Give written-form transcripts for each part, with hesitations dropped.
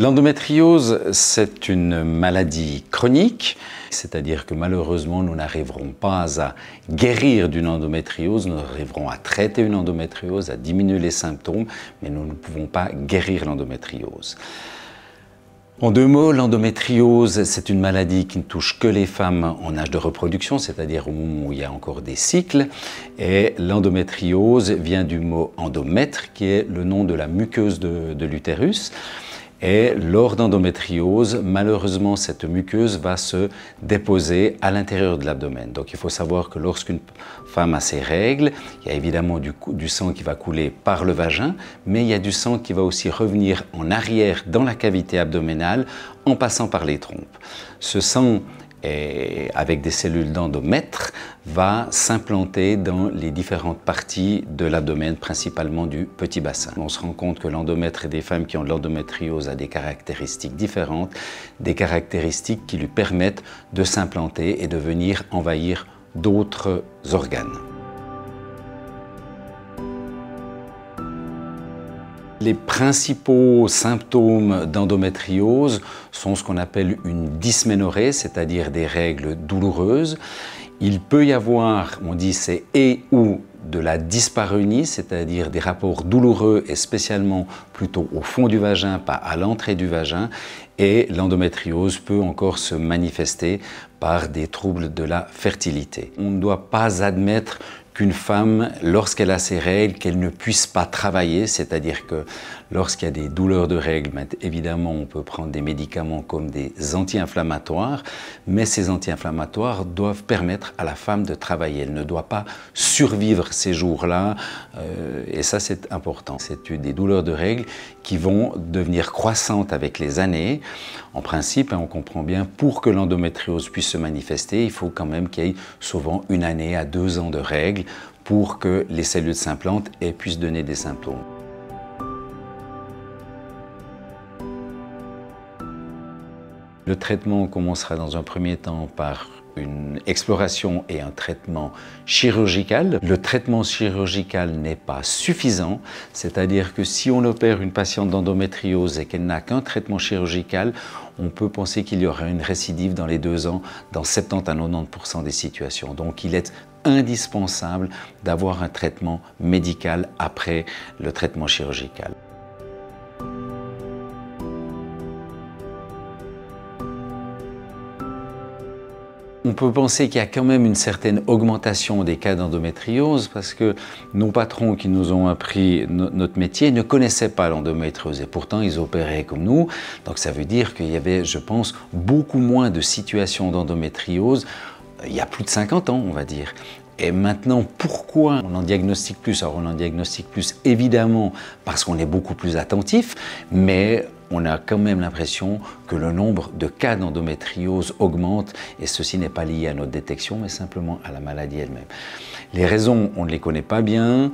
L'endométriose, c'est une maladie chronique, c'est-à-dire que malheureusement, nous n'arriverons pas à guérir d'une endométriose, nous arriverons à traiter une endométriose, à diminuer les symptômes, mais nous ne pouvons pas guérir l'endométriose. En deux mots, l'endométriose, c'est une maladie qui ne touche que les femmes en âge de reproduction, c'est-à-dire au moment où il y a encore des cycles. Et l'endométriose vient du mot endomètre, qui est le nom de la muqueuse de l'utérus. Et lors d'endométriose, malheureusement, cette muqueuse va se déposer à l'intérieur de l'abdomen. Donc il faut savoir que lorsqu'une femme a ses règles, il y a évidemment du sang qui va couler par le vagin, mais il y a du sang qui va aussi revenir en arrière dans la cavité abdominale en passant par les trompes. Ce sang, avec des cellules d'endomètre, va s'implanter dans les différentes parties de l'abdomen, principalement du petit bassin. On se rend compte que l'endomètre et des femmes qui ont de l'endométriose a des caractéristiques différentes, des caractéristiques qui lui permettent de s'implanter et de venir envahir d'autres organes. Les principaux symptômes d'endométriose sont ce qu'on appelle une dysménorrhée, c'est-à-dire des règles douloureuses. Il peut y avoir, on dit c'est ou de la dyspareunie, c'est-à-dire des rapports douloureux et spécialement plutôt au fond du vagin, pas à l'entrée du vagin. Et l'endométriose peut encore se manifester par des troubles de la fertilité. On ne doit pas admettre qu'une femme, lorsqu'elle a ses règles, qu'elle ne puisse pas travailler, c'est-à-dire que lorsqu'il y a des douleurs de règles, évidemment on peut prendre des médicaments comme des anti-inflammatoires, mais ces anti-inflammatoires doivent permettre à la femme de travailler. Elle ne doit pas survivre ces jours-là, et ça c'est important. C'est des douleurs de règles qui vont devenir croissantes avec les années. En principe, on comprend bien, pour que l'endométriose puisse se manifester, il faut quand même qu'il y ait souvent 1 année à 2 ans de règles pour que les cellules s'implantent et puissent donner des symptômes. Le traitement commencera dans un premier temps par une exploration et un traitement chirurgical. Le traitement chirurgical n'est pas suffisant, c'est-à-dire que si on opère une patiente d'endométriose et qu'elle n'a qu'un traitement chirurgical, on peut penser qu'il y aura une récidive dans les 2 ans, dans 70 à 90% des situations. Donc il est indispensable d'avoir un traitement médical après le traitement chirurgical. On peut penser qu'il y a quand même une certaine augmentation des cas d'endométriose parce que nos patrons qui nous ont appris notre métier ne connaissaient pas l'endométriose et pourtant ils opéraient comme nous. Donc ça veut dire qu'il y avait, je pense, beaucoup moins de situations d'endométriose il y a plus de 50 ans, on va dire. Et maintenant, pourquoi on en diagnostique plus? Alors on en diagnostique plus évidemment parce qu'on est beaucoup plus attentif, mais on a quand même l'impression que le nombre de cas d'endométriose augmente et ceci n'est pas lié à notre détection, mais simplement à la maladie elle-même. Les raisons, on ne les connaît pas bien.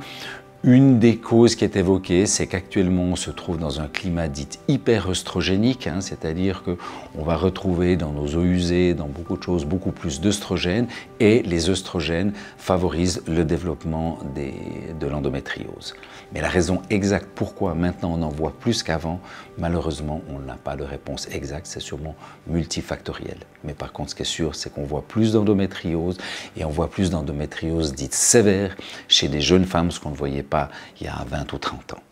Une des causes qui est évoquée, c'est qu'actuellement on se trouve dans un climat dit hyper-œstrogénique, c'est-à-dire qu'on va retrouver dans nos eaux usées, dans beaucoup de choses, beaucoup plus d'œstrogènes et les œstrogènes favorisent le développement de l'endométriose. Mais la raison exacte pourquoi maintenant on en voit plus qu'avant, malheureusement on n'a pas de réponse exacte, c'est sûrement multifactoriel. Mais par contre ce qui est sûr, c'est qu'on voit plus d'endométriose et on voit plus d'endométriose dite sévère chez des jeunes femmes, ce qu'on ne voyait pas il y a 20 ou 30 ans.